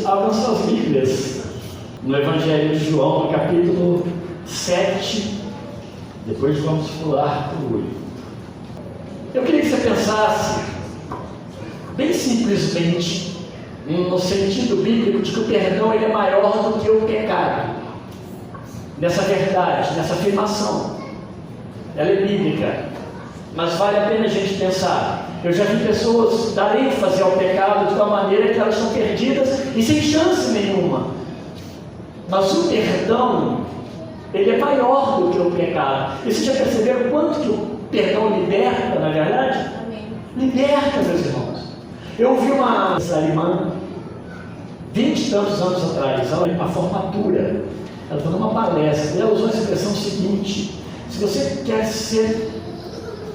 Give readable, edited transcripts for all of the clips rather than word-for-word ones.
abram suas Bíblias no Evangelho de João, no capítulo 7, depois vamos pular para o 8. Eu queria que você pensasse, bem simplesmente, no sentido bíblico de que o perdão ele é maior do que o pecado. Nessa verdade, nessa afirmação. Ela é bíblica, mas vale a pena a gente pensar. Eu já vi pessoas dar ênfase ao pecado de tal maneira que elas estão perdidas e sem chance nenhuma. Mas o perdão, ele é maior do que o pecado. E vocês já perceberam quanto que o perdão liberta, na verdade? Amém. Liberta, meus irmãos. Eu ouvi uma alemã, 20 e tantos anos atrás, ela uma formatura, ela foi numa palestra, e ela usou a expressão seguinte: se você quer ser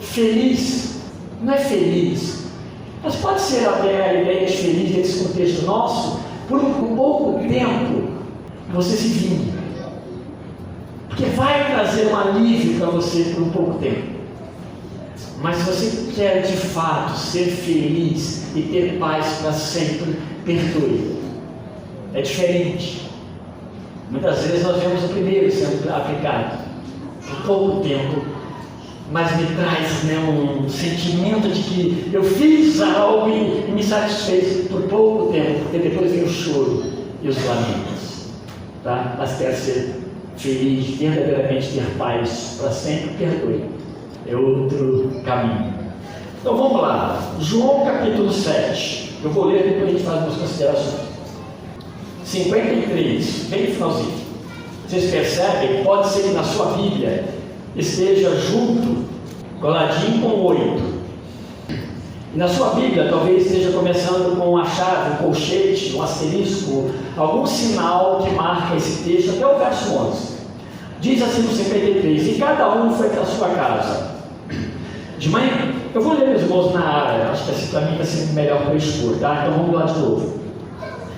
feliz, não é feliz, mas pode ser até a ideia de feliz nesse contexto nosso, por um pouco tempo, você se vingue, porque vai trazer um alívio para você por um pouco tempo. Mas se você quer de fato ser feliz e ter paz para sempre, perdoe. É diferente. Muitas vezes nós vemos o primeiro sendo aplicado por pouco tempo, mas me traz um sentimento de que eu fiz algo e me satisfez por pouco tempo, porque depois vem o choro e os lamentos. Tá? Mas quer ser feliz, verdadeiramente ter paz para sempre, perdoe. É outro caminho. Então vamos lá, João capítulo 7. Eu vou ler, depois a gente faz umas considerações. 53, bem no finalzinho. Vocês percebem? Pode ser que na sua Bíblia esteja junto, coladinho com 8. E na sua Bíblia talvez esteja começando com uma chave, um colchete, um asterisco, algum sinal que marca esse texto até o verso 11. Diz assim no 53, e cada um foi para a sua casa. De manhã, eu vou ler, meus irmãos, na área, acho que assim para mim vai ser melhor para o expor, tá? Então vamos lá de novo.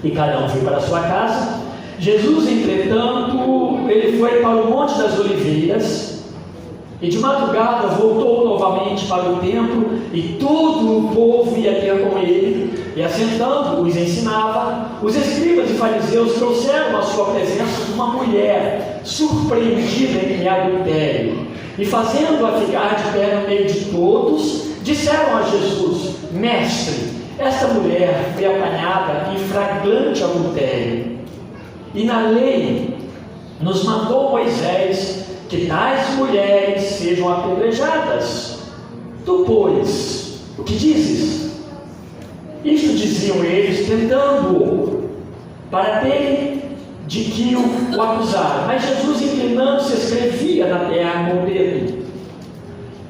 E cada um foi para a sua casa. Jesus, entretanto, ele foi para o Monte das Oliveiras, e de madrugada voltou novamente para o templo, e todo o povo ia ter com ele, e assentando os ensinava. Os escribas e fariseus trouxeram à sua presença uma mulher surpreendida em adultério, e fazendo-a ficar de pé no meio de todos, disseram a Jesus: Mestre, esta mulher foi apanhada em flagrante adultério, e na lei nos mandou Moisés que tais mulheres sejam apedrejadas. Tu, pois, o que dizes? Isto diziam eles, tentando-o, para terem de que o acusaram. Mas Jesus, inclinando-se, escrevia na terra com o dedo.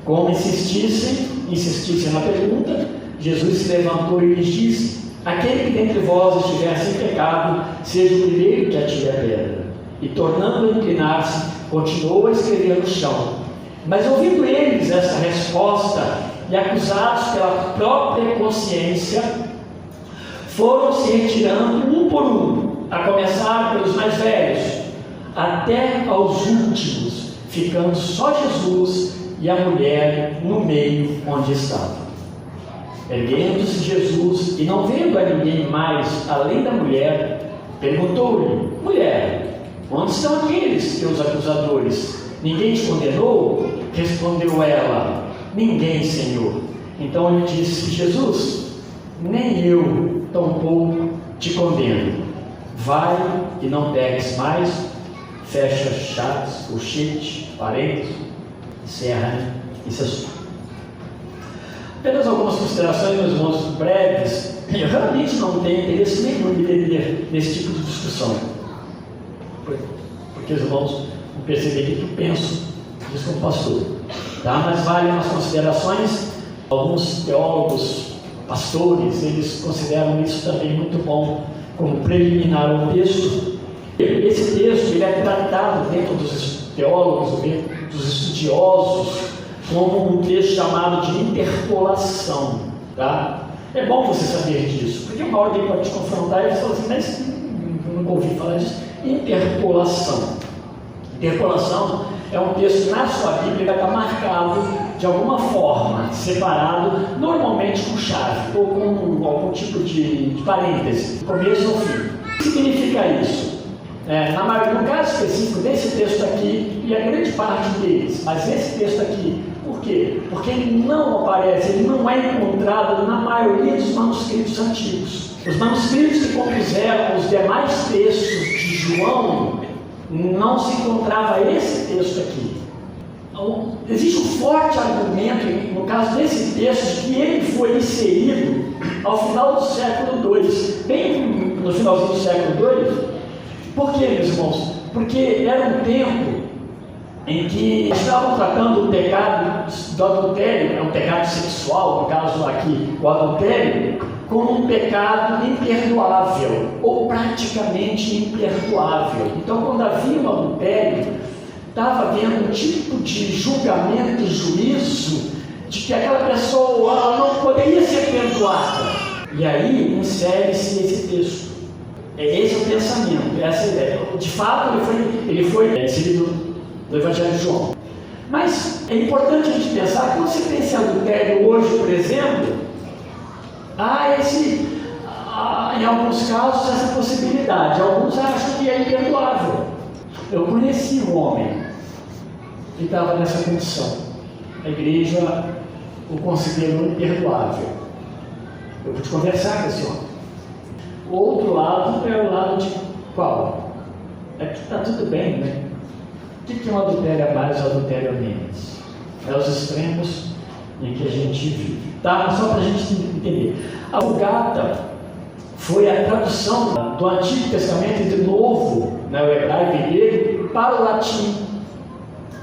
Como insistissem na pergunta, Jesus se levantou e lhes disse: aquele que dentre vós estiver sem pecado, seja o primeiro que atire a pedra. E tornando a inclinar-se, continuou a escrever no chão. Mas ouvindo eles esta resposta, e acusados pela própria consciência, foram se retirando um por um, a começar pelos mais velhos, até aos últimos, ficando só Jesus e a mulher no meio onde estava. Erguendo-se Jesus, e não vendo a ninguém mais além da mulher, perguntou-lhe: mulher, onde estão aqueles teus acusadores? Ninguém te condenou? Respondeu ela: ninguém, Senhor. Então lhe disse Jesus: nem eu tampouco te condeno. Vai e não peques mais. Fecha chaves, colchete, parênteses, encerra esse assunto. Apenas algumas considerações, meus irmãos, breves. Eu realmente não tenho interesse nenhum em entender nesse tipo de discussão, porque os irmãos vão perceber que eu penso disso como pastor, tá? Mas vale umas considerações. Alguns teólogos, pastores, eles consideram isso também muito bom como preliminar ao texto. Esse texto ele é tratado dentro dos teólogos, dentro dos estudiosos, como um texto chamado de interpolação, tá? É bom você saber disso, porque uma hora alguém pode te confrontar e você fala assim: mas nunca ouvi falar disso. Interpolação. Interpolação é um texto na sua Bíblia que vai estar marcado de alguma forma, separado, normalmente com chave ou com algum tipo de parêntese, começo ou fim. significa isso? No caso específico desse texto aqui, e a grande parte deles, mas esse texto aqui, por quê? Porque ele não aparece, ele não é encontrado na maioria dos manuscritos antigos. Os manuscritos que compuseram os demais textos de João, não se encontrava esse texto aqui. Então, existe um forte argumento, no caso desse texto, de que ele foi inserido ao final do século II, bem no finalzinho do século II. Por quê, meus irmãos? Porque era um tempo em que estavam tratando o pecado do adultério, um pecado sexual, no caso aqui, o adultério, como um pecado imperdoável, ou praticamente imperdoável. Então, quando havia um adultério, estava havendo um tipo de julgamento e juízo de que aquela pessoa ela não poderia ser perdoada. E aí insere-se esse texto. Esse é o pensamento, essa é a ideia. De fato, ele foi inserido no Evangelho de João. Mas é importante a gente pensar que quando você pensa em adultério hoje, por exemplo, há em alguns casos essa possibilidade. Alguns acham que é imperdoável. Eu conheci um homem que estava nessa condição. A igreja o considerou imperdoável. Eu pude conversar com esse homem. O outro lado é o lado de qual? É que está tudo bem, né? O que é um adultério a mais ou adultério a menos? É os extremos em que a gente vive. Tá? Só para a gente entender. A Vulgata foi a tradução do Antigo Testamento e do Novo, o hebraico e grego, para o latim.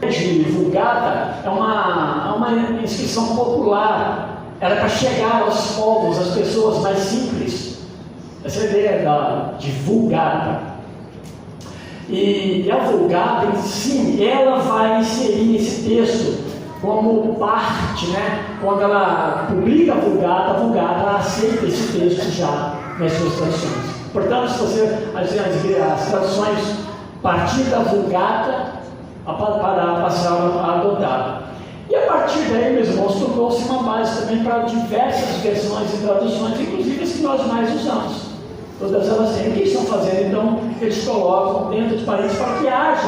De Vulgata é uma inscrição popular. Era para chegar aos povos, às pessoas mais simples. Essa é a ideia de Vulgata. E a Vulgata, em si, ela vai inserir esse texto como parte, quando ela publica a Vulgata ela aceita esse texto já nas suas traduções. Portanto, se você as traduções a partir da Vulgata para passar a adotar. E a partir daí, meus irmãos, tornou-se uma base também para diversas versões e traduções, inclusive as que nós mais usamos. Todas elas têm. O que estão fazendo? Então, eles colocam dentro de parênteses para que haja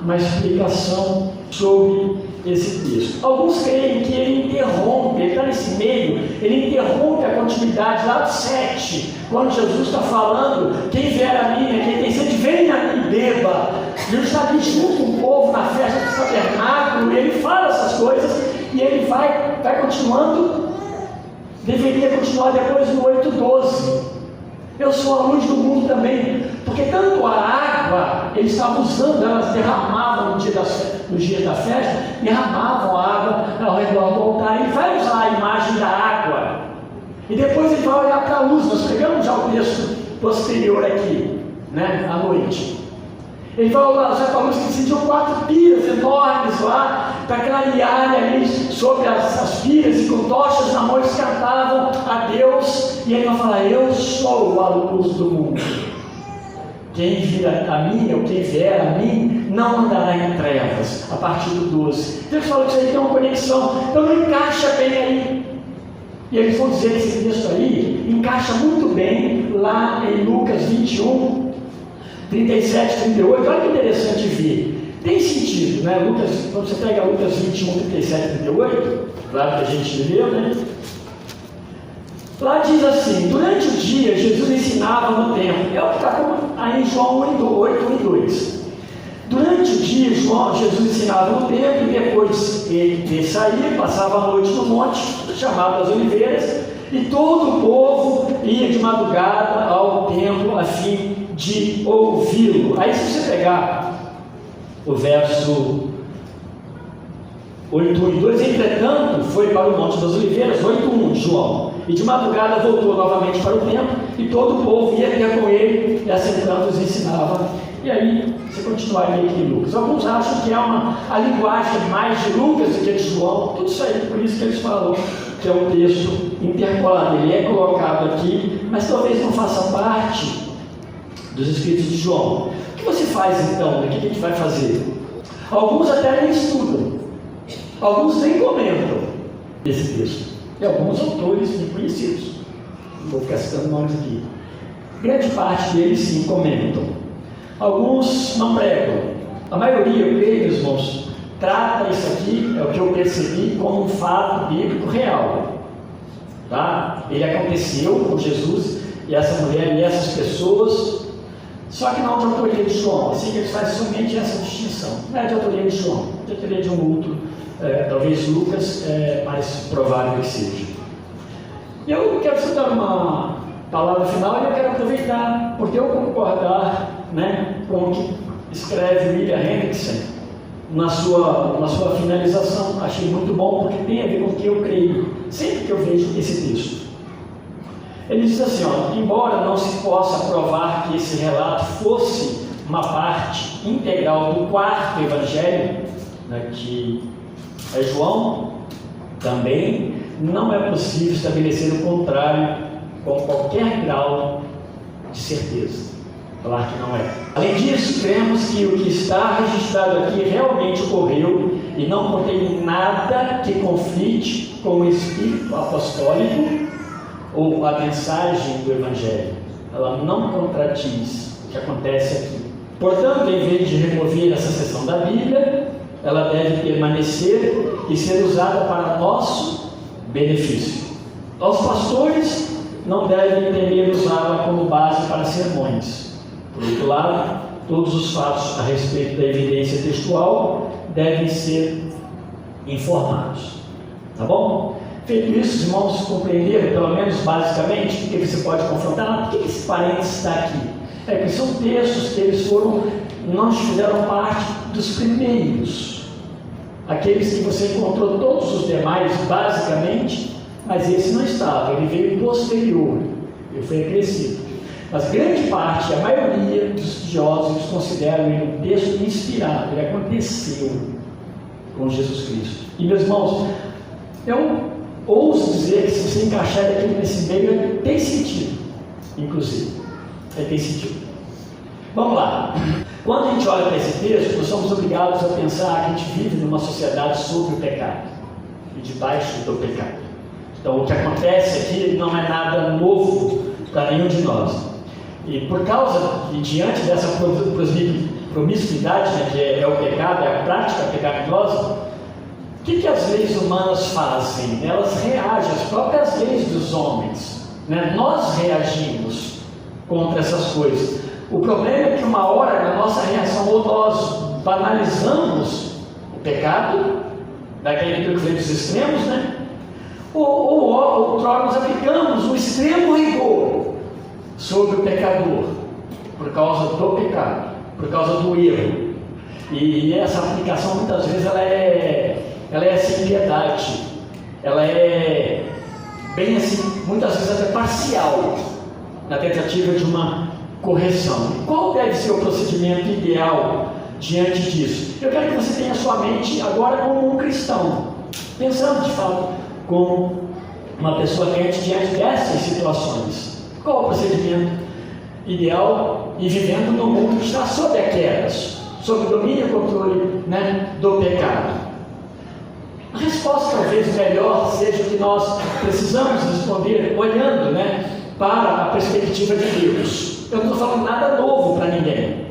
uma explicação sobre esse texto. Alguns creem que ele interrompe, ele está nesse meio, ele interrompe a continuidade lá do 7, quando Jesus está falando: quem vier a mim, quem tem sede, venha a mim e beba. Jesus está ali junto com o povo na festa do tabernáculo, e ele fala essas coisas, e ele vai continuando, deveria continuar depois no 8:12. Eu sou a luz do mundo também, porque tanto a água, eles estavam usando, elas derramavam nos dias da festa, derramavam a água ao redor do altar. Ele vai usar a imagem da água, e depois ele vai olhar para a luz. Nós pegamos já o texto posterior aqui, à noite. Ele vai olhar para a luz, que acendiam 4 piras enormes lá, para clarear ali sobre as piras, e com tochas na mão eles cantavam a Deus, e ele vai falar: eu sou a luz do mundo. Quem vir a mim, ou quem vier a mim, não andará em trevas, a partir do 12. Então eles falam que isso aí tem uma conexão, então não encaixa bem aí. E eles vão dizer que esse texto aí encaixa muito bem lá em Lucas 21, 37, 38, olha que interessante ver. Tem sentido, Lucas, quando você pega Lucas 21, 37, 38, claro que a gente leu, Lá diz assim: durante o dia Jesus ensinava no templo. É o que está aí em João 8, 1 e 2. Durante o dia Jesus ensinava no templo, e depois ele saía, passava a noite no monte, chamado das Oliveiras, e todo o povo ia de madrugada ao templo a fim de ouvi-lo. Aí, se você pegar o verso 8:1 e 2, entretanto, foi para o Monte das Oliveiras, 8:1 de João, e de madrugada voltou novamente para o templo, e todo o povo ia ter com ele, e assentando os ensinava. E aí, você continuaria aqui em Lucas. Alguns acham que é a linguagem mais de Lucas do que de João, tudo isso aí, por isso que eles falam que é um texto interpolado. Ele é colocado aqui, mas talvez não faça parte dos escritos de João. O que você faz então? O que a gente vai fazer? Alguns até nem estudam, alguns nem comentam esse texto, e alguns autores bem conhecidos, não vou ficar citando nomes aqui. grande parte deles sim comentam. Alguns não pregam. A maioria, eu creio, irmãos, trata isso aqui, é o que eu percebi, como um fato bíblico real. Tá? Ele aconteceu com Jesus e essa mulher e essas pessoas, só que não de autoria de João. Assim que eles fazem somente essa distinção. Não é de autoria de João, de autoria de um outro, talvez Lucas, mais provável que seja. E eu quero só dar uma palavra final e eu quero aproveitar, porque eu concordar, né, com o que escreve William Hendrickson na sua finalização. Achei muito bom, porque tem a ver com o que eu creio, sempre que eu vejo esse texto. Ele diz assim, embora não se possa provar que esse relato fosse uma parte integral do quarto evangelho, né, que é João, também não é possível estabelecer o contrário com qualquer grau de certeza. Falar que não é. Além disso, cremos que o que está registrado aqui realmente ocorreu e não contém nada que conflite com o espírito apostólico ou a mensagem do Evangelho. Ela não contradiz o que acontece aqui. Portanto, em vez de remover essa seção da Bíblia, ela deve permanecer e ser usada para nosso benefício. Os pastores não devem temer usá-la como base para sermões. Por outro lado, todos os fatos a respeito da evidência textual devem ser informados. Tá bom? Feito isso, os irmãos compreenderam, pelo menos basicamente, o que você pode confrontar. Por que esse parênteses está aqui? Que são textos que eles não fizeram parte dos primeiros. Aqueles que você encontrou todos os demais, basicamente, mas esse não estava, ele veio posterior, ele foi acrescido. Mas grande parte, a maioria dos estudiosos consideram ele um texto inspirado, ele aconteceu com Jesus Cristo. E meus irmãos, eu ouso dizer que se você encaixar aqui nesse meio, tem sentido, inclusive, tem sentido. Vamos lá. Quando a gente olha para esse texto, nós somos obrigados a pensar que a gente vive numa sociedade sobre o pecado e debaixo do pecado. Então, o que acontece aqui não é nada novo para nenhum de nós. E por causa, e diante dessa promiscuidade, né, que é o pecado, é a prática pecaminosa, o que as leis humanas fazem? Elas reagem às próprias leis dos homens. Né? Nós reagimos contra essas coisas. O problema é que uma hora, na nossa reação, ou nós banalizamos o pecado, daquele que eu falei dos extremos, né? Ou nós aplicamos um extremo rigor sobre o pecador, por causa do pecado, por causa do erro. E essa aplicação, muitas vezes, ela é sem piedade, ela é bem assim, muitas vezes até parcial, na tentativa de uma correção. Qual deve ser o procedimento ideal diante disso? Eu quero que você tenha a sua mente agora como um cristão, pensando de fato como uma pessoa crente diante dessas situações. Qual o procedimento ideal e vivendo no mundo que está sob a queda, sob o domínio e controle, né, do pecado? A resposta talvez melhor seja que nós precisamos responder olhando, né, para a perspectiva de Deus. Eu não estou falando nada novo para ninguém,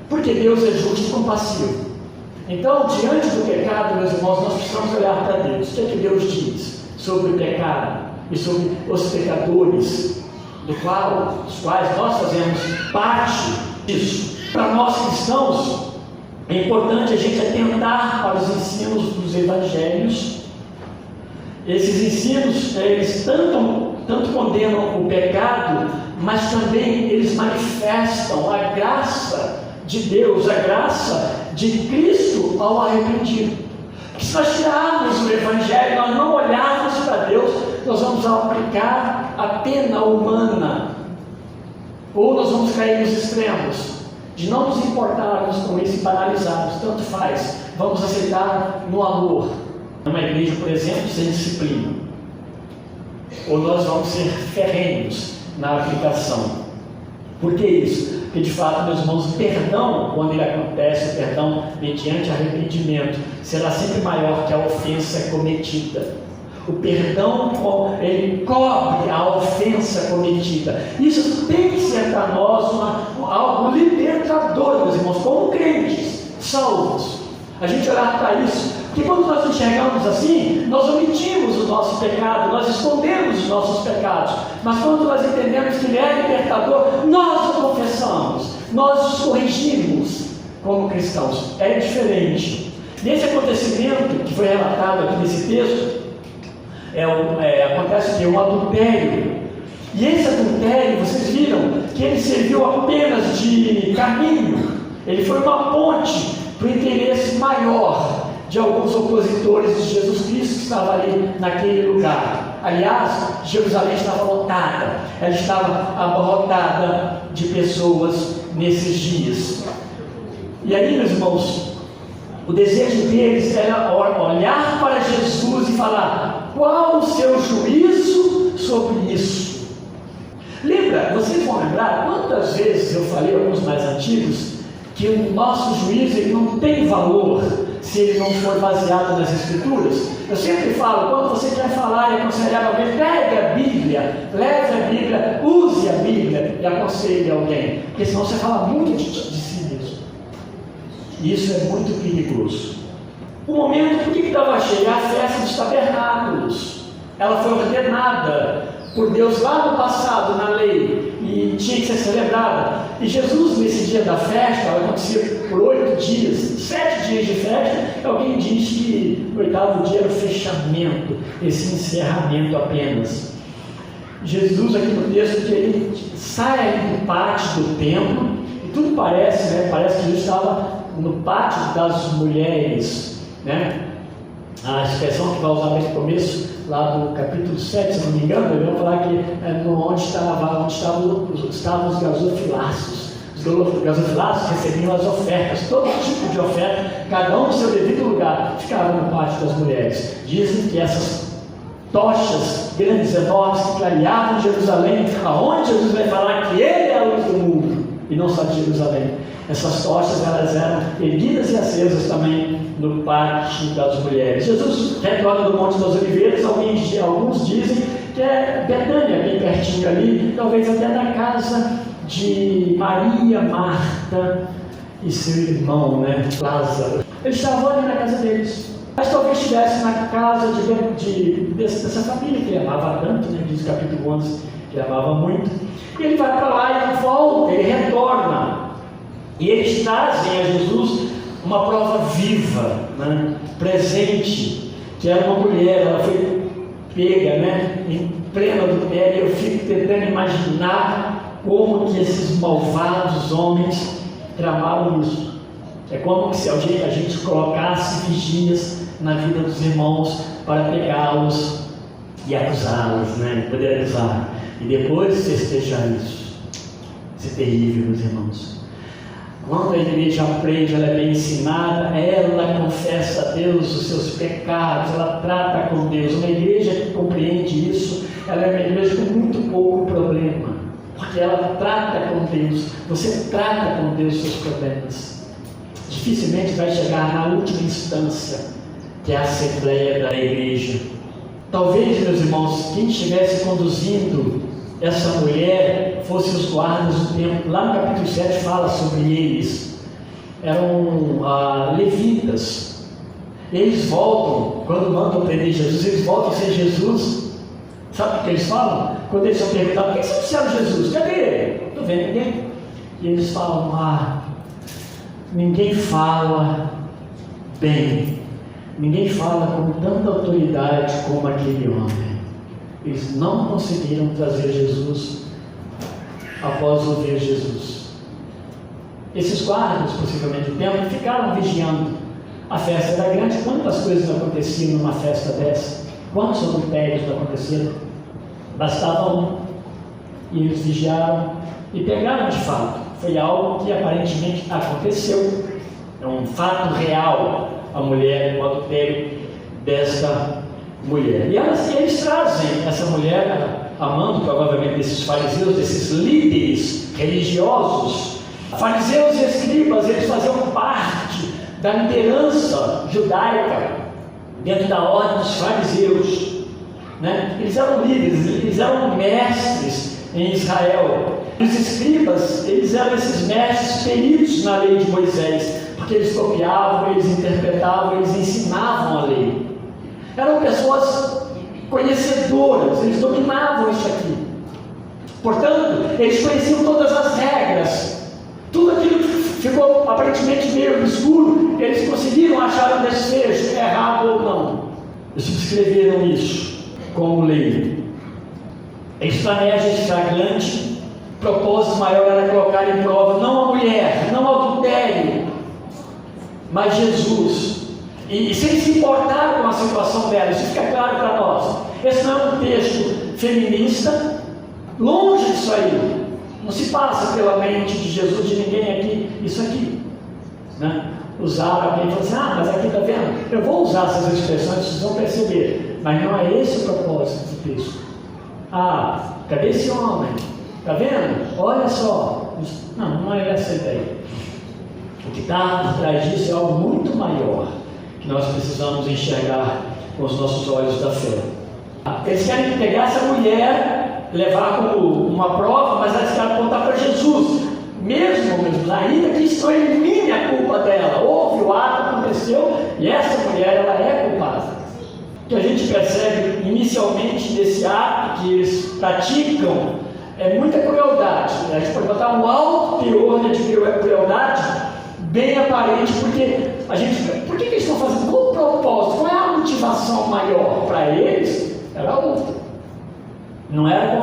porque Deus é justo e compassivo. Então, diante do pecado, meus irmãos, nós precisamos olhar para Deus. O que é que Deus diz sobre o pecado e sobre os pecadores, dos quais nós fazemos parte disso? Para nós cristãos, é importante a gente atentar para os ensinos dos evangelhos. Esses ensinos, eles tanto condenam o pecado, mas também eles manifestam a graça de Deus, a graça de Cristo ao arrependido. Que se nós tirarmos o Evangelho, nós não olharmos para Deus, nós vamos aplicar a pena humana, ou nós vamos cair nos extremos, de não nos importarmos com isso e banalizarmos, tanto faz, vamos aceitar no amor. Numa igreja, por exemplo, sem disciplina, ou nós vamos ser ferrenhos na aplicação. Por que isso? Porque de fato, meus irmãos, o perdão, quando ele acontece, o perdão mediante arrependimento, será sempre maior que a ofensa cometida. O perdão, ele cobre a ofensa cometida. Isso tem que ser para nós algo libertador, meus irmãos, como crentes, salvos. A gente orar para isso, porque quando nós enxergamos assim, nós omitimos o nosso pecado, nós escondemos os nossos pecados. Mas quando nós entendemos que Ele é libertador, nós o confessamos, nós os corrigimos como cristãos. É diferente. Nesse acontecimento que foi relatado aqui nesse texto, acontece que é um adultério. E esse adultério, vocês viram que ele serviu apenas de caminho. Ele foi uma ponte para o interesse maior de alguns opositores de Jesus Cristo que estavam ali naquele lugar. Aliás, Jerusalém estava lotada, ela estava abarrotada de pessoas nesses dias. E aí, meus irmãos, o desejo deles era olhar para Jesus e falar: qual o seu juízo sobre isso? Lembra, vocês vão lembrar quantas vezes eu falei, alguns mais antigos, que o nosso juízo ele não tem valor se ele não for baseado nas Escrituras? Eu sempre falo, quando você quer falar e aconselhar alguém, pegue a Bíblia, leve a Bíblia, use a Bíblia e aconselhe alguém, porque senão você fala muito de si mesmo. E isso é muito perigoso. O momento, por que estava cheia? A festa dos tabernáculos. Ela foi ordenada por Deus lá no passado, na lei, e tinha que ser celebrada. E Jesus, nesse dia da festa, ela acontecia por 8 dias, 7 dias de festa. Alguém diz que o 8º dia era o fechamento, esse encerramento apenas. Jesus, aqui no texto, que ele sai do pátio do templo, e tudo parece, né? Parece que Jesus estava no pátio das mulheres, né? A expressão que vai usar nesse começo, lá do capítulo 7, se não me engano, ele vai falar que onde estavam os gasofiláceos. Os gasofiláceos recebiam as ofertas, todo tipo de oferta, cada um no seu devido lugar, ficava no pátio das mulheres. Dizem que essas tochas grandes, enormes, que clareavam Jerusalém, aonde Jesus vai falar que Ele é a luz do mundo, e não só de Jerusalém. Essas tochas, elas eram erguidas e acesas também no pátio das mulheres. Jesus retorna do Monte das Oliveiras, alguns dizem que é Betânia, bem pertinho ali, talvez até na casa de Maria, Marta e seu irmão, né, Lázaro. Eles estavam ali na casa deles, mas talvez estivesse na casa dessa família que ele amava tanto, né, diz o capítulo 11, que ele amava muito. E ele vai para lá e volta, ele retorna. E eles trazem a Jesus uma prova viva, né, presente, que era uma mulher. Ela foi pega, né, em pleno adultério. Eu fico tentando imaginar como que esses malvados homens tramaram isso. É como se a gente colocasse vigias na vida dos irmãos para pegá-los e acusá-los, né, poder acusar, e depois festejar isso. Isso é terrível, meus irmãos. Quando a igreja aprende, ela é bem ensinada, ela confessa a Deus os seus pecados, ela trata com Deus. Uma igreja que compreende isso, ela é uma igreja com muito pouco problema, porque ela trata com Deus. Você trata com Deus os seus problemas. Dificilmente vai chegar na última instância, que é a assembleia da igreja. Talvez, meus irmãos, quem estivesse conduzindo essa mulher fosse os guardas do templo. Lá no capítulo 7 fala sobre eles. Eram levitas. Eles voltam, quando mandam prender Jesus, eles voltam sem Jesus. Sabe o que eles falam? Quando eles são perguntados: por que vocês disseram Jesus? Cadê ele? Não estou vendo ninguém. E eles falam: ninguém fala bem, ninguém fala com tanta autoridade como aquele homem. Eles não conseguiram trazer Jesus após ouvir Jesus. Esses guardas, possivelmente do templo, ficaram vigiando. A festa era grande. Quantas coisas aconteciam numa festa dessa? Quantos adultérios aconteceram? Bastava um. E eles vigiaram e pegaram de fato. Foi algo que aparentemente aconteceu. É um fato real. A mulher, o adultério desta mulher. E eles trazem essa mulher, amando provavelmente desses fariseus, desses líderes religiosos. Fariseus e escribas, eles faziam parte da liderança judaica dentro da ordem dos fariseus. né? Eles eram líderes, eles eram mestres em Israel. Os escribas, eles eram esses mestres peritos na lei de Moisés, porque eles copiavam, eles interpretavam, eles ensinavam a lei. Eram pessoas conhecedoras, eles dominavam isso aqui. Portanto, eles conheciam todas as regras. Tudo aquilo que ficou aparentemente meio escuro, eles conseguiram achar um desfecho, errado ou não. Eles subscreveram isso como lei. A estratégia extravagante, o propósito maior era colocar em prova não a mulher, não o adultério, mas Jesus. E sem se importar com a situação dela, isso fica claro para nós. Esse não é um texto feminista, longe disso aí. Não se passa pela mente de Jesus, de ninguém aqui, isso aqui, né? Usar alguém e falar assim, mas aqui está vendo? Eu vou usar essas expressões, vocês vão perceber, mas não é esse o propósito do texto. Cadê esse homem? Está vendo? Olha só. Não é essa a ideia. O que está por trás disso é algo muito maior, que nós precisamos enxergar com os nossos olhos da fé. Eles querem pegar essa mulher, levar como uma prova, mas eles querem apontar para Jesus. Mesmo, ainda que isso não elimine a culpa dela. Houve, o ato aconteceu, e essa mulher, ela é culpada. O que a gente percebe inicialmente nesse ato que eles praticam é muita crueldade. A gente pode botar um alto teor de crueldade bem aparente, porque por que eles estão fazendo? Qual o propósito? Qual é a motivação maior para eles? Era outra. Não era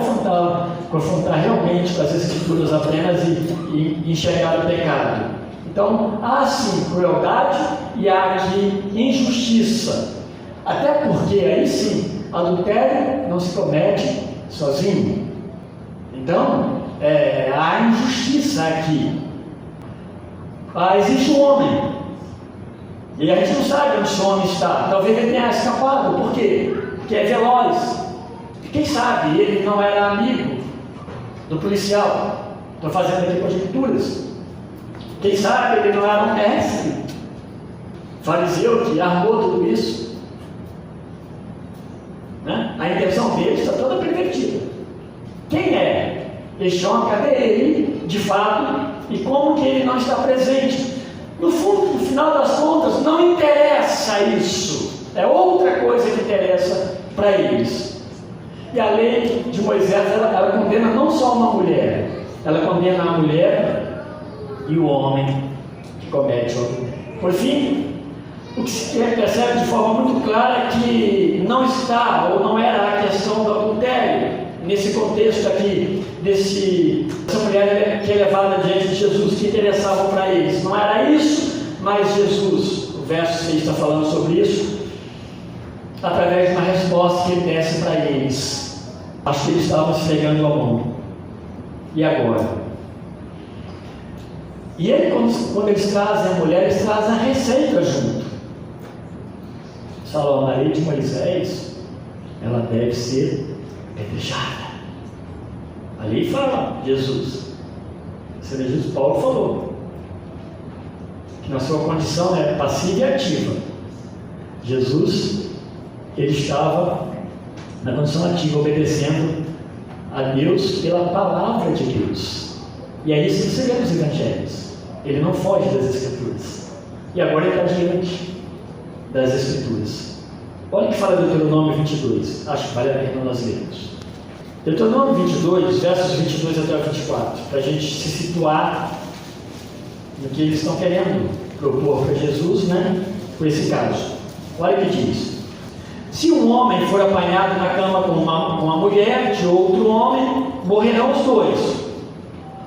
confrontar realmente com as escrituras apenas e enxergar o pecado. Então, há sim crueldade e há aqui injustiça. Até porque aí sim, adultério não se comete sozinho. Então, há injustiça aqui. Existe um homem, e a gente não sabe onde esse homem está. Talvez ele tenha escapado. Por quê? Porque é veloz. Quem sabe ele não era amigo do policial. Estou fazendo aqui conjecturas. Quem sabe ele não era um mestre fariseu que armou tudo isso, né? A intenção dele está toda pervertida. Quem é? Este homem, cadê ele de fato? E como que ele não está presente? No fundo, no final das contas, não interessa isso. É outra coisa que interessa para eles. E a lei de Moisés, ela condena não só uma mulher, ela condena a mulher e o homem que comete o adultério. Por fim, o que se percebe de forma muito clara é que não está, ou não era a questão do adultério, nesse contexto aqui, dessa mulher que é levada diante de Jesus, que interessava para eles. Não era isso, mas Jesus, o verso 6 está falando sobre isso, através de uma resposta que ele desse para eles. Acho que eles estavam se pegando a mão. E agora? E ele, quando eles trazem a mulher, eles trazem a receita junto. Salão, na lei de Moisés, ela deve ser apedrejada. A lei fala, Jesus. Jesus Paulo falou que na sua condição é passiva e ativa. Jesus, ele estava na condição ativa, obedecendo a Deus pela palavra de Deus. E é isso que você vê nos evangelhos. Ele não foge das Escrituras. E agora ele está diante das Escrituras. Olha o que fala Deuteronômio 22. Acho que vale a pena nós lermos. Deuteronômio 22, versos 22 até o 24, para a gente se situar no que eles estão querendo propor para Jesus, né? Por esse caso. Olha o que diz. Se um homem for apanhado na cama com uma mulher de outro homem, morrerão os dois.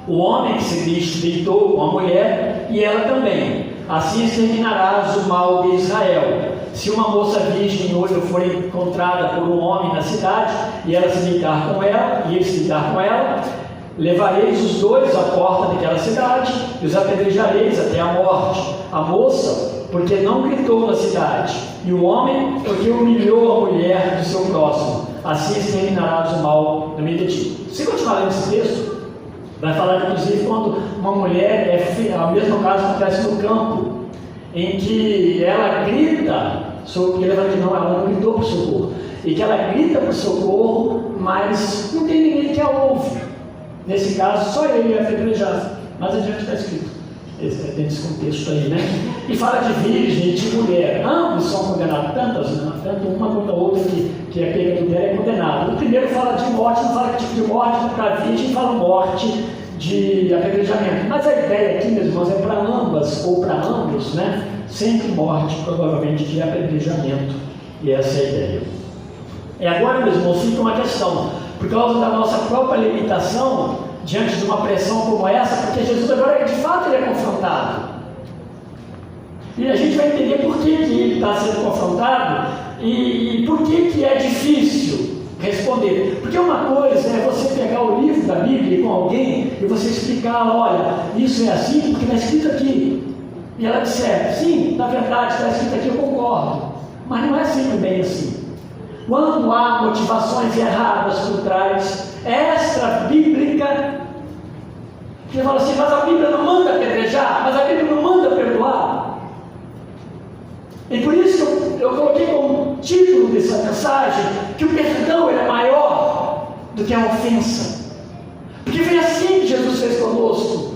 O homem que se deitou com a mulher e ela também. Assim exterminarás o mal de Israel. Se uma moça virgem hoje for encontrada por um homem na cidade e ela se deitar com ela, e ele se deitar com ela, levareis os dois à porta daquela cidade e os apedrejareis até a morte. A moça, porque não gritou na cidade, e o homem, porque humilhou a mulher do seu próximo. Assim exterminarás o mal no meio de ti. Se continuar lendo esse texto, vai falar inclusive quando uma mulher o mesmo caso acontece no campo, em que ela grita, porque ela não gritou por socorro. e que ela grita por socorro, mas não tem ninguém que a ouve. Nesse caso, só ele é apedrejado. Mais adiante está escrito. Tem esse contexto aí, né? E fala de virgem e de mulher. Ambos são condenados, tanto uma quanto a outra que é pega do é condenada. O primeiro fala de morte, não fala que tipo de morte, para a virgem fala morte de apedrejamento. Mas a ideia aqui, meus irmãos, é para ambas ou para ambos, né? Sempre morte, provavelmente, de apedrejamento. E essa é a ideia. E agora, meus irmãos, fica uma questão. Por causa da nossa própria limitação, diante de uma pressão como essa, porque Jesus agora, de fato, ele é confrontado. E a gente vai entender por que ele está sendo confrontado e por que é difícil responder. Porque uma coisa é você pegar o livro da Bíblia com alguém e você explicar, olha, isso é assim porque está escrito aqui. E ela disser, sim, na verdade está escrito aqui, eu concordo. Mas não é sempre bem assim. Quando há motivações erradas por trás, extra-bíblica, você fala assim, mas a Bíblia não manda apedrejar, mas a Bíblia não manda perdoar. E por isso que eu coloquei como título dessa mensagem que o perdão ele é maior do que a ofensa. Porque foi assim que Jesus fez conosco.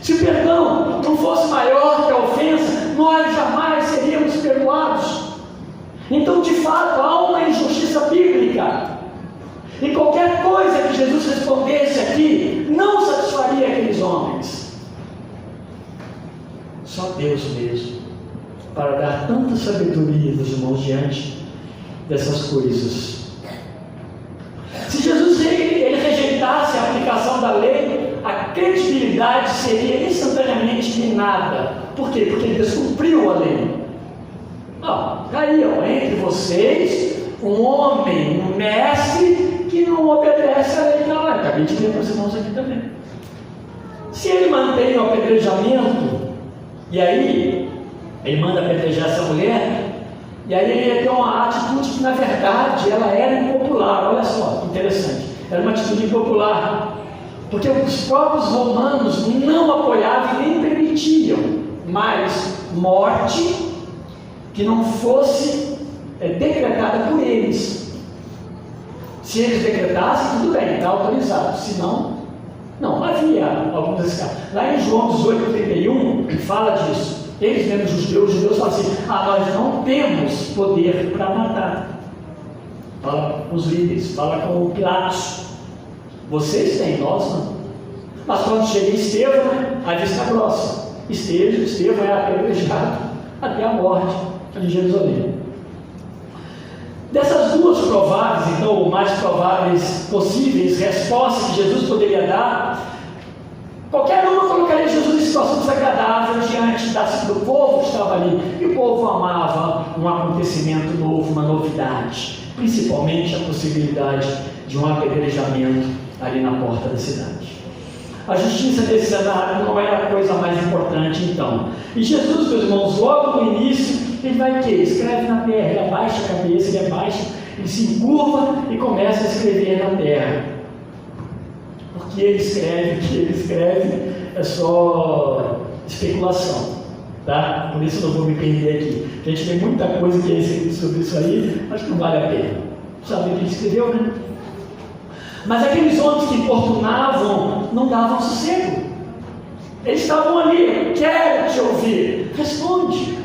Se o perdão não fosse maior que a ofensa, nós jamais seríamos perdoados. Então, de fato, há uma injustiça bíblica. E qualquer coisa que Jesus respondesse aqui não satisfaria aqueles homens. Só Deus mesmo, para dar tanta sabedoria dos irmãos diante dessas coisas. Se Jesus ele rejeitasse a aplicação da lei, a credibilidade seria instantaneamente minada. Por quê? Porque ele descumpriu a lei. Caiu entre vocês um homem, um mestre que não obedece a lei. Não, acabei de ler para os irmãos aqui também. Se ele mantém o apedrejamento, e aí ele manda apedrejar essa mulher, e aí ele ia ter uma atitude que na verdade ela era impopular. Olha só, interessante, era uma atitude impopular, porque os próprios romanos não apoiavam e nem permitiam mais morte que não fosse decretada por eles. Se eles decretassem, tudo bem, está autorizado. Se não, não havia alguns desses casos. Lá em João 18:31, fala disso. Eles mesmo, os judeus falam assim, nós não temos poder para matar. Fala com os líderes, fala com o Pilatos. Vocês têm, nós não. Mas quando chega Estevão, a vista grossa. Estevão é apedrejado até a morte de Jerusalém. Dessas duas prováveis, então, ou mais prováveis possíveis respostas que Jesus poderia dar, qualquer uma colocaria Jesus em situação desagradável diante do povo que estava ali. E o povo amava um acontecimento novo, uma novidade, principalmente a possibilidade de um apedrejamento ali na porta da cidade. A justiça desse cenário não era a coisa mais importante, então. E Jesus, meus irmãos, logo no início, ele vai o quê? Escreve na terra, ele abaixa a cabeça, ele se encurva e começa a escrever na terra. Porque ele escreve, o que ele escreve é só especulação, tá? Por isso eu não vou me perder aqui. A gente tem muita coisa que é escrito sobre isso aí, acho que não vale a pena. Sabe o que ele escreveu, né? Mas aqueles homens que importunavam não davam sossego. Eles estavam ali, quero te ouvir, responde.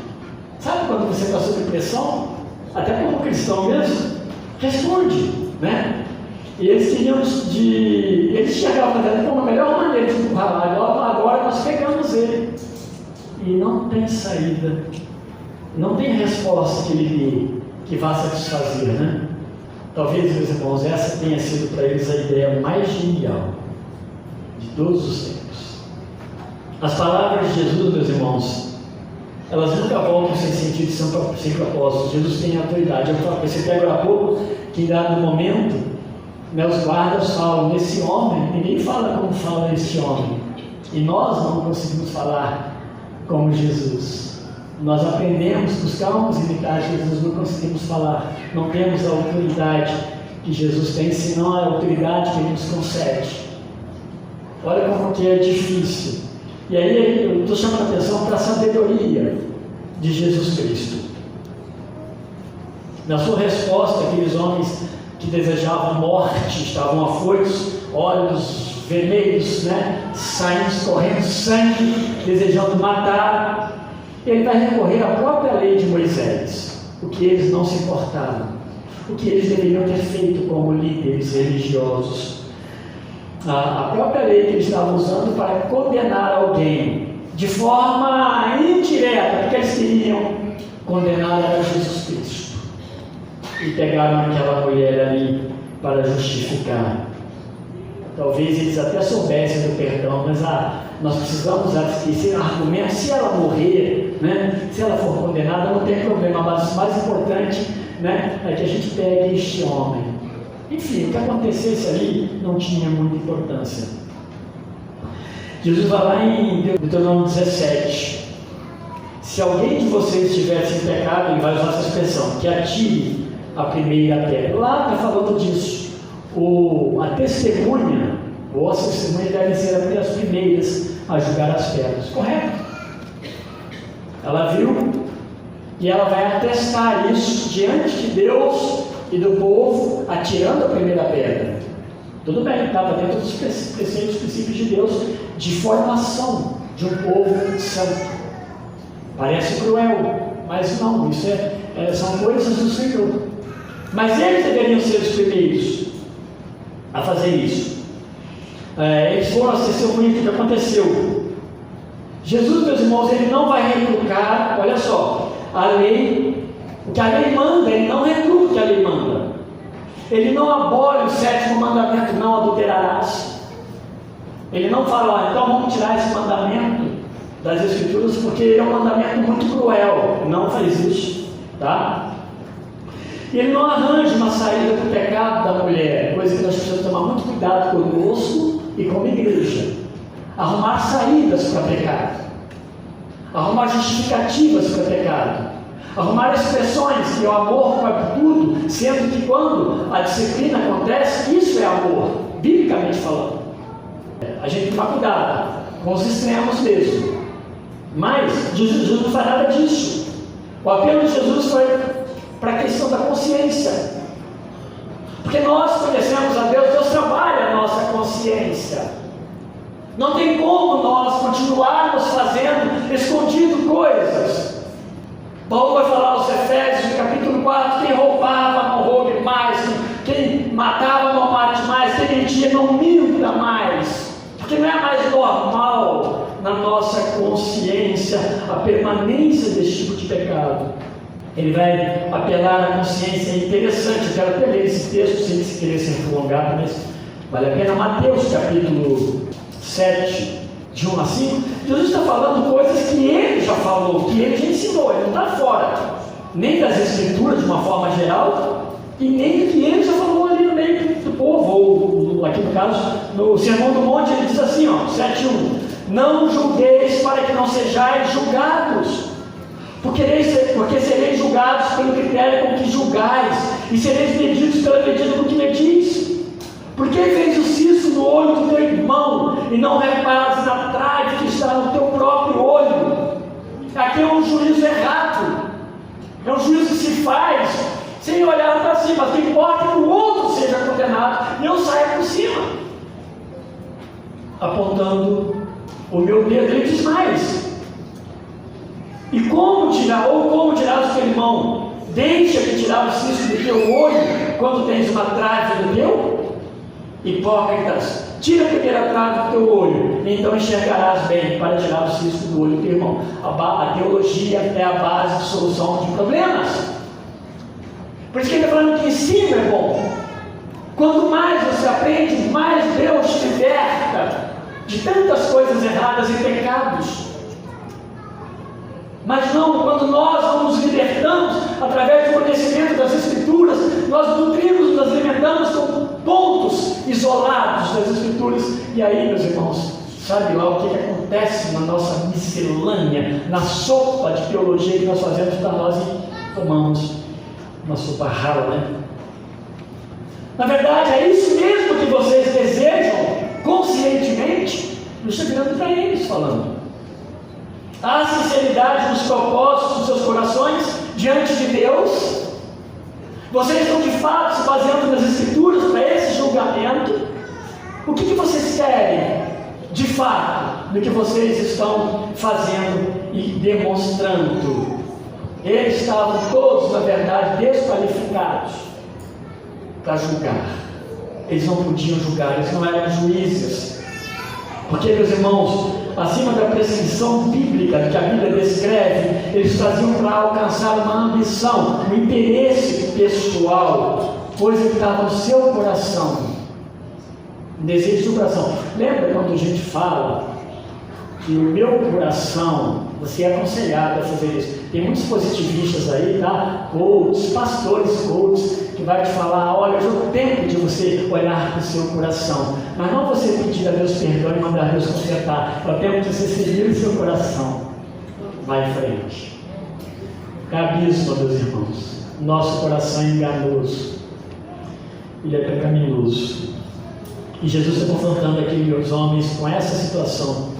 Sabe quando você está sob pressão? Até como cristão mesmo, responde, né? E eles queriam eles chegavam como a melhor maneira de empurrar, agora nós pegamos ele. E não tem saída, não tem resposta que ele dê que vá satisfazer, né? Talvez, meus irmãos, essa tenha sido para eles a ideia mais genial de todos os tempos. As palavras de Jesus, meus irmãos, elas nunca voltam sem sentido, sem propósito. Jesus tem autoridade. Eu pensei agora há pouco que em dado momento, meus guardas falam, nesse homem, ninguém fala como fala este homem. E nós não conseguimos falar como Jesus. Nós aprendemos, buscamos imitar Jesus, não conseguimos falar, não temos a autoridade que Jesus tem, senão a autoridade que Ele nos concede. Olha como que é difícil. E aí eu estou chamando a atenção para a sabedoria de Jesus Cristo. Na sua resposta, aqueles homens que desejavam morte, estavam afoitos, olhos vermelhos, né? Saindo, escorrendo sangue, desejando matar. Ele vai recorrer à própria lei de Moisés, o que eles não se importavam, o que eles deveriam ter feito como líderes religiosos. A própria lei que eles estavam usando para condenar alguém de forma indireta, porque eles queriam condenar a Jesus Cristo. E pegaram aquela mulher ali para justificar. Talvez eles até soubessem do perdão, mas nós precisamos usar esse argumento. Se ela morrer, né, se ela for condenada, não tem problema, mas o mais importante, né, é que a gente pegue este homem. Enfim, o que acontecesse ali não tinha muita importância. Jesus vai lá em Deuteronômio 17. Se alguém de vocês estivesse em pecado, ele vai usar essa expressão, que atire a primeira pedra. Lá está falando disso. A testemunha, ou as testemunhas devem ser as primeiras a julgar as pedras. Correto? Ela viu e ela vai atestar isso diante de Deus e do povo, atirando a primeira pedra. Tudo bem, estava dentro dos preceitos, princípios de Deus, de formação de um povo santo. Parece cruel, mas não, isso são coisas do Senhor. Mas eles deveriam ser os primeiros a fazer isso. Eles foram as testemunhas do que aconteceu. Jesus, meus irmãos, ele não vai retrucar, olha só, a lei, o que a lei manda, ele não retruca o que a lei manda. Ele não abole o 7º mandamento, não adulterarás. Ele não fala, então vamos tirar esse mandamento das Escrituras, porque ele é um mandamento muito cruel. Não faz isso, tá? Ele não arranja uma saída para o pecado da mulher, coisa que nós precisamos tomar muito cuidado conosco e como igreja. Arrumar saídas para pecado, arrumar justificativas para pecado, arrumar expressões que o amor cobre tudo, sendo que quando a disciplina acontece, isso é amor, biblicamente falando. A gente tem que tomar cuidado com os extremos mesmo, mas Jesus não faz nada disso. O apelo de Jesus foi para a questão da consciência, porque nós conhecemos a Deus, Deus trabalha a nossa consciência. Não tem como nós continuarmos fazendo escondido coisas. Paulo vai falar aos Efésios, no capítulo 4, quem roubava não roube mais, quem matava não mate mais, quem mentia não minta mais, porque não é mais normal na nossa consciência a permanência desse tipo de pecado. Ele vai apelar à consciência. É interessante, eu quero até ler esse texto sem querer ser prolongado, mas vale a pena. Mateus capítulo 7, de 1 a 5, Jesus está falando coisas que ele já falou, que ele já ensinou. Ele não está fora nem das Escrituras de uma forma geral, e nem do que ele já falou ali no meio do povo, ou aqui no caso, no Sermão do Monte. Ele diz assim, 7:1: não julgueis para que não sejais julgados, porque sereis julgados pelo critério com que julgais, e sereis medidos pela medida com que medis. Por que vês o cisco no olho do teu irmão e não reparas na trave que está no teu próprio olho? Aqui é um juízo errado, é um juízo que se faz sem olhar para cima. O que importa é que o outro seja condenado e eu saia por cima, apontando o meu dedo. Ele diz mais: e como dirás o teu irmão, deixa-me tirar o cisco do teu olho quando tens uma trave no teu? Hipócritas, tira a primeira trave do teu olho, então enxergarás bem para tirar o cisco do olho do teu irmão. A teologia é a base de solução de problemas. Por isso que ele está falando que ensino é bom. Quanto mais você aprende, mais Deus te liberta de tantas coisas erradas e pecados. Mas não, quando nós nos libertamos através do conhecimento das Escrituras, nós nutrimos, nos alimentamos com pontos isolados das Escrituras. E aí, meus irmãos, sabe lá o que acontece na nossa miscelânea, na sopa de teologia que nós fazemos para nós e tomamos uma sopa rala, né? Na verdade, é isso mesmo que vocês desejam conscientemente. Eu estou virando para eles falando. Há sinceridade nos propósitos dos seus corações diante de Deus? Vocês estão de fato se baseando nas Escrituras para esse julgamento? O que vocês querem, de fato, do que vocês estão fazendo e demonstrando? Eles estavam todos, na verdade, desqualificados para julgar. Eles não podiam julgar, eles não eram juízes. Porque, meus irmãos, acima da prescrição bíblica que a Bíblia descreve, eles faziam para alcançar uma ambição, um interesse pessoal, coisa que estava no seu coração, um desejo do coração. Lembra quando a gente fala que o meu coração, você é aconselhado a fazer isso? Tem muitos positivistas aí, tá? Coaches, pastores coaches, que vai te falar: olha, hoje é o tempo de você olhar para o seu coração, mas não você pedir a Deus perdão e mandar Deus consertar, é o tempo de você seguir o seu coração. Vai em frente. Cabismo, meus irmãos, nosso coração é enganoso, ele é pecaminoso, e Jesus está confrontando aqui os homens com essa situação.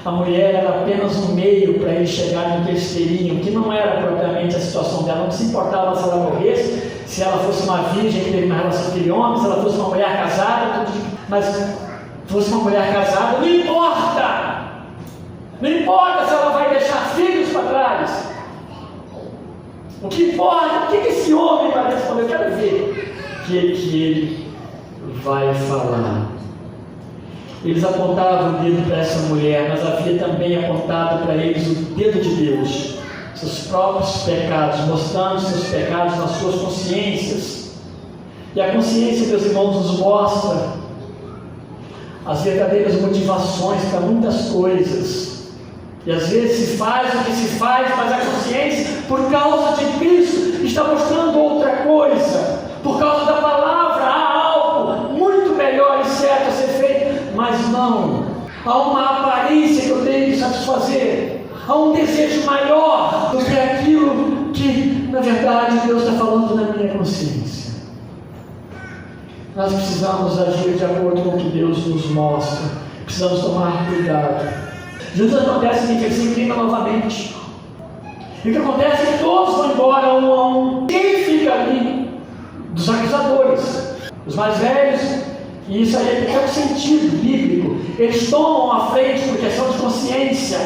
A mulher era apenas um meio para eles chegarem no que eles queriam, que não era propriamente a situação dela. Não se importava se ela morresse, se ela fosse uma virgem que teve uma relação com aquele homem, se ela fosse uma mulher casada, mas se fosse uma mulher casada, não importa! Não importa se ela vai deixar filhos para trás. O que importa, o que esse homem vai responder? Eu quero ver o que ele vai falar. Eles apontavam o dedo para essa mulher, mas havia também apontado para eles o dedo de Deus, seus próprios pecados, mostrando seus pecados nas suas consciências. E a consciência, meus irmãos, nos mostra as verdadeiras motivações para muitas coisas. E às vezes se faz o que se faz, mas a consciência, por causa de Cristo, está mostrando outra coisa. Por causa da palavra, há algo muito melhor e certo a ser feito. Mas não, há uma aparência que eu tenho que satisfazer, há um desejo maior do que aquilo que, na verdade, Deus está falando na minha consciência. Nós precisamos agir de acordo com o que Deus nos mostra, precisamos tomar cuidado. Jesus acontece que ele se inclina novamente, e o que acontece é que todos vão embora um a um. Quem fica ali? Dos acusadores, os mais velhos. E isso aí tem um sentido bíblico. Eles tomam a frente por questão de consciência.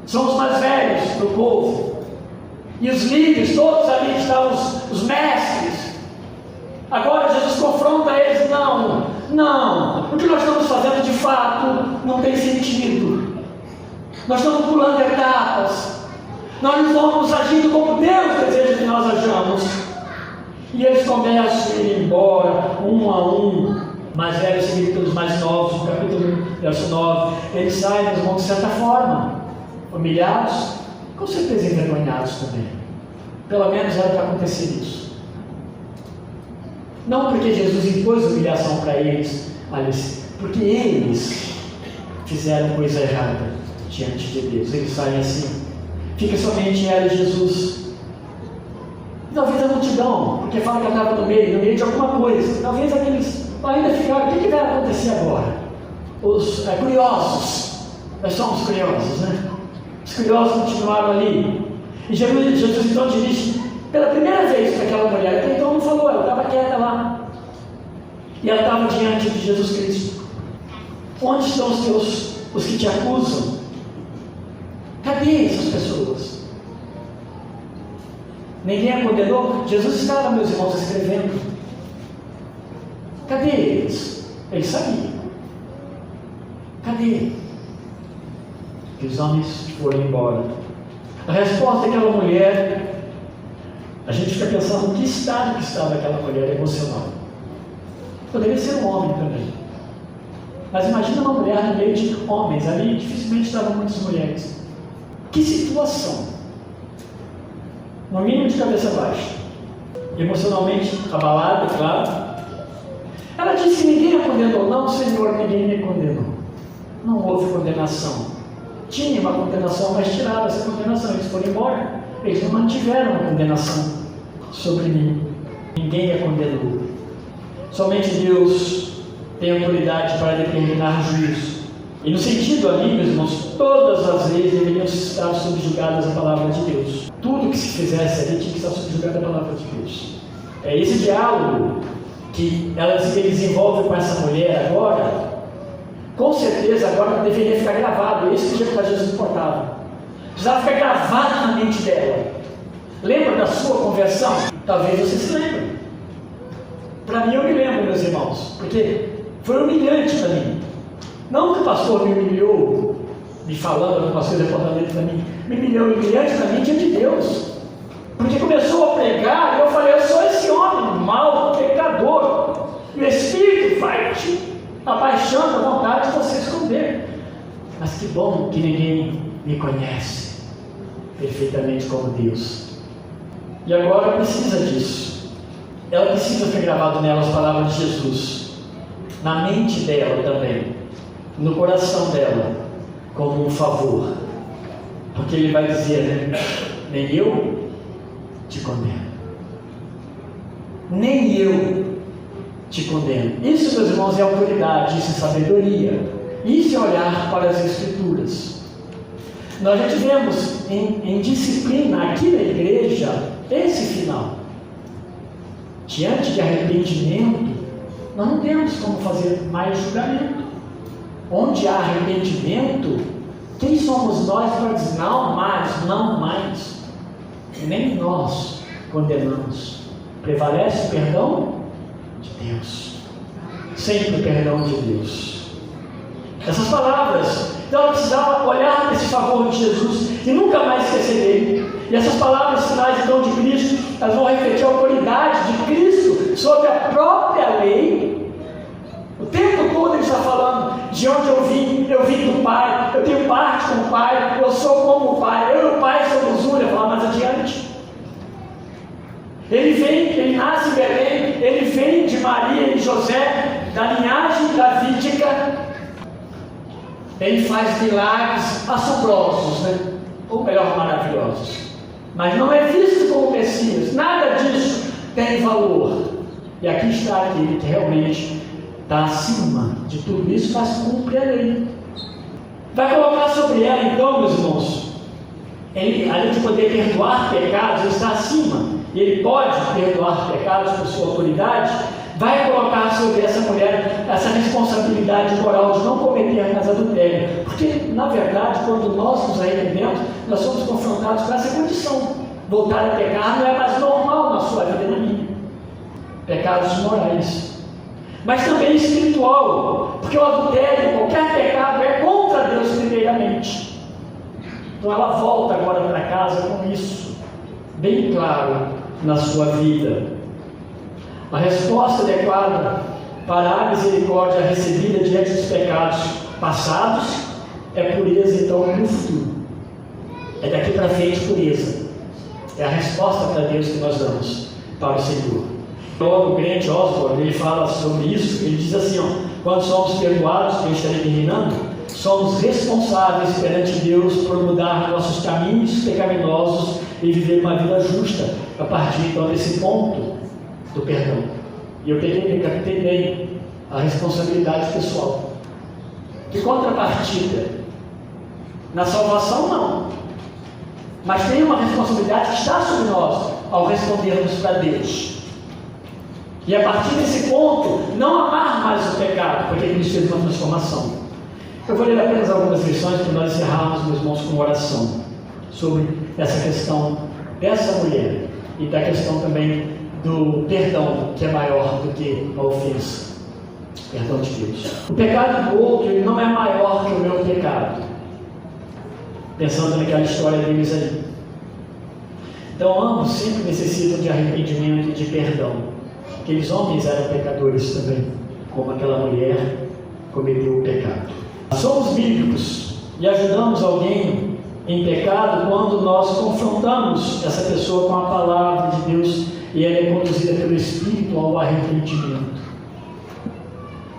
São os mais velhos do povo. E os líderes, todos ali estavam os mestres. Agora Jesus confronta eles: não, o que nós estamos fazendo de fato não tem sentido. Nós estamos pulando etapas. Nós não estamos agindo como Deus deseja que nós ajamos. E eles começam a ir embora, um a um. Mais velhos seguidos pelos mais novos, no capítulo verso 9, eles saem, mas vão de certa forma, humilhados, com certeza envergonhados também. Pelo menos era para acontecer isso. Não porque Jesus impôs humilhação para eles, mas porque eles fizeram coisa errada diante de Deus. Eles saem assim, fica somente ela e Jesus. Talvez a multidão, porque fala que ela estava no meio de alguma coisa. Talvez aqueles ainda ficaram: o que vai acontecer agora? Os curiosos, nós somos curiosos, né? Os curiosos continuaram ali. E Jesus então dirige pela primeira vez para aquela mulher. Até então não falou, ela estava quieta lá. E ela estava diante de Jesus Cristo. Onde estão os que te acusam? Cadê essas pessoas? Ninguém a condenou? Jesus estava, meus irmãos, escrevendo. Cadê eles? Eles sabiam. Cadê? Os homens foram embora. A resposta daquela mulher, a gente fica pensando em que estado que estava aquela mulher emocional. Poderia ser um homem também. Mas imagina uma mulher no meio de homens. Ali dificilmente estavam muitas mulheres. Que situação! No mínimo de cabeça baixa. Emocionalmente abalada, claro. Ela disse que ninguém a condenou. Não, Senhor, ninguém me condenou. Não houve condenação. Tinha uma condenação, mas tiraram essa condenação. Eles foram embora. Eles não mantiveram a condenação sobre mim. Ninguém a condenou. Somente Deus tem autoridade para determinar juízo. E no sentido ali, meus irmãos, todas as leis deveriam estar subjugadas à palavra de Deus. Tudo que se fizesse ali tinha que estar subjugado à palavra de Deus. Esse diálogo que ele desenvolve com essa mulher agora, com certeza agora deveria ficar gravado. Esse que para Jesus importava. Precisava ficar gravado na mente dela. Lembra da sua conversão? Talvez você se lembre. Para mim eu me lembro, meus irmãos, porque foi humilhante para mim. Não que o pastor me humilhou, me falando algumas coisas apontando para mim, me humilhou humilhante para mim diante de Deus. Porque começou a pregar e eu falei, eu sou esse homem mau, pecador. E o Espírito vai te abaixando a vontade de você esconder. Mas que bom que ninguém me conhece perfeitamente como Deus. E agora precisa disso. Ela precisa ter gravado nela as palavras de Jesus, na mente dela também, no coração dela, como um favor. Porque ele vai dizer, nem eu te condeno. Nem eu te condeno. Isso, meus irmãos, é autoridade, isso é sabedoria, isso é olhar para as Escrituras. Nós já tivemos em disciplina aqui na igreja esse final. Diante de arrependimento, nós não temos como fazer mais julgamento. Onde há arrependimento, quem somos nós para dizer não mais? Nem nós condenamos. Prevalece o perdão de Deus. Sempre o perdão de Deus. Essas palavras, então ela precisava olhar para esse favor de Jesus e nunca mais esquecer dele. E essas palavras finais então de Cristo, elas vão refletir a autoridade de Cristo sobre a própria lei. O tempo todo ele está falando de onde eu vim do Pai, eu tenho parte com o Pai, eu sou como o Pai, eu e o Pai somos um. Ele vai falar mais adiante. Ele nasce em Belém, ele vem de Maria e José, da linhagem davídica. Ele faz milagres assombrosos, ou melhor, maravilhosos. Mas não é visto como Messias, nada disso tem valor. E aqui está aquele que realmente está acima de tudo isso, mas cumpre a lei. Vai colocar sobre ela, então, meus irmãos, além de poder perdoar pecados, ele está acima, e ele pode perdoar pecados por sua autoridade. Vai colocar sobre essa mulher essa responsabilidade moral de não cometer mais adultério, porque na verdade, quando nós nos arrependemos, nós somos confrontados com essa condição. Voltar a pecar não é mais normal na sua vida e na minha. Pecados morais, mas também espiritual, porque o adultério, qualquer pecado é contra Deus primeiramente. Então ela volta agora para casa com isso bem claro na sua vida. A resposta adequada para a misericórdia recebida diante dos pecados passados é pureza, então, no futuro. É daqui para frente pureza. É a resposta para Deus que nós damos para o Senhor. O crente Osborne, ele fala sobre isso, ele diz assim, quando somos perdoados, que eu estarei terminando, somos responsáveis perante Deus por mudar nossos caminhos pecaminosos e viver uma vida justa, a partir então desse ponto do perdão. E eu captei bem a responsabilidade pessoal. De contrapartida, na salvação não, mas tem uma responsabilidade que está sobre nós ao respondermos para Deus. E a partir desse ponto, não amar mais o pecado, porque Cristo fez uma transformação. Eu vou ler apenas algumas lições para nós encerrarmos, meus irmãos, com oração sobre essa questão dessa mulher e da questão também do perdão, que é maior do que a ofensa. Perdão de Deus. O pecado do outro, ele não é maior que o meu pecado. Pensando naquela história deles ali. Então ambos sempre necessitam de arrependimento e de perdão. Aqueles homens eram pecadores também, como aquela mulher cometeu o pecado. Somos bíblicos e ajudamos alguém em pecado quando nós confrontamos essa pessoa com a palavra de Deus e ela é conduzida pelo Espírito ao arrependimento.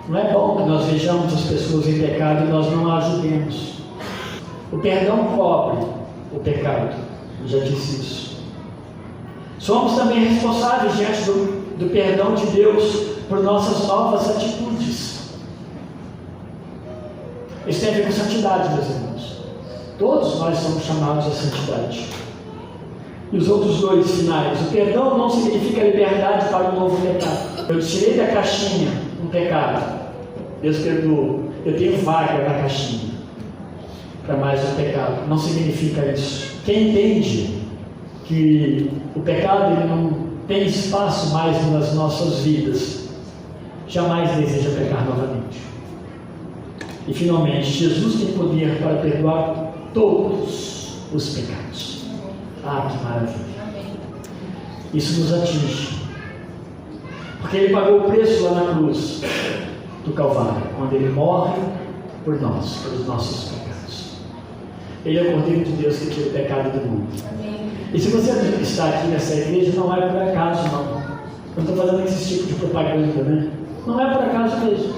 Não é bom que nós vejamos as pessoas em pecado e nós não a ajudemos. O perdão cobre o pecado, eu já disse isso. Somos também responsáveis diante do perdão de Deus por nossas novas atitudes. Isso tem a ver com santidade, meus irmãos. Todos nós somos chamados à santidade. E os outros dois finais. O perdão não significa liberdade para um novo pecado. Eu tirei da caixinha um pecado. Deus perdoou. Eu tenho vaga na caixinha para mais um pecado. Não significa isso. Quem entende que o pecado ele não tem espaço mais nas nossas vidas, jamais deseja pecar novamente. E finalmente, Jesus tem poder para perdoar todos os pecados. Ah, que maravilha! Isso nos atinge, porque Ele pagou o preço lá na cruz do Calvário, quando Ele morre por nós, pelos nossos pecados. Ele é o Cordeiro de Deus que tira o pecado do mundo. E se você está aqui nessa igreja, não é por acaso, não. Eu não estou fazendo esse tipo de propaganda, né? Não é por acaso mesmo.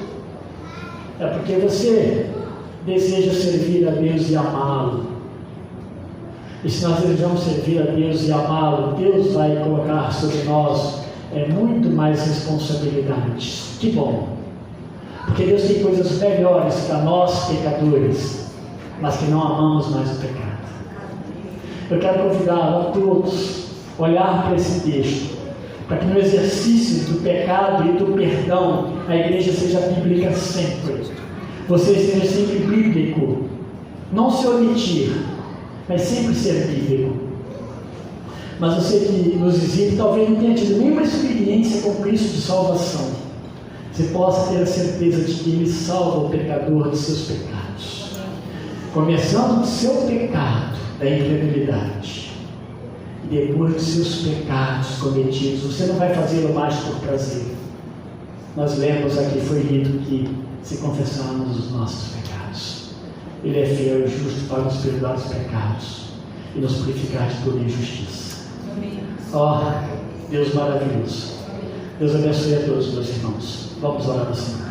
É porque você deseja servir a Deus e amá-lo. E se nós desejamos servir a Deus e amá-lo, Deus vai colocar sobre nós muito mais responsabilidades. Que bom! Porque Deus tem coisas melhores para nós, pecadores, mas que não amamos mais o pecado. Eu quero convidar a todos a olhar para esse texto, para que no exercício do pecado e do perdão, a igreja seja bíblica sempre. Você seja sempre bíblico. Não se omitir, mas sempre ser bíblico. Mas você que nos visita, talvez não tenha tido nenhuma experiência com Cristo de salvação. Você possa ter a certeza de que Ele salva o pecador de seus pecados. Começando do seu pecado, da incredulidade. E depois dos seus pecados cometidos. Você não vai fazê-lo mais por prazer. Nós lemos aqui, foi lido que se confessarmos os nossos pecados, Ele é fiel e justo para nos perdoar os pecados e nos purificar de toda injustiça. Ó, Deus maravilhoso. Deus abençoe a todos, meus irmãos. Vamos orar ao Senhor.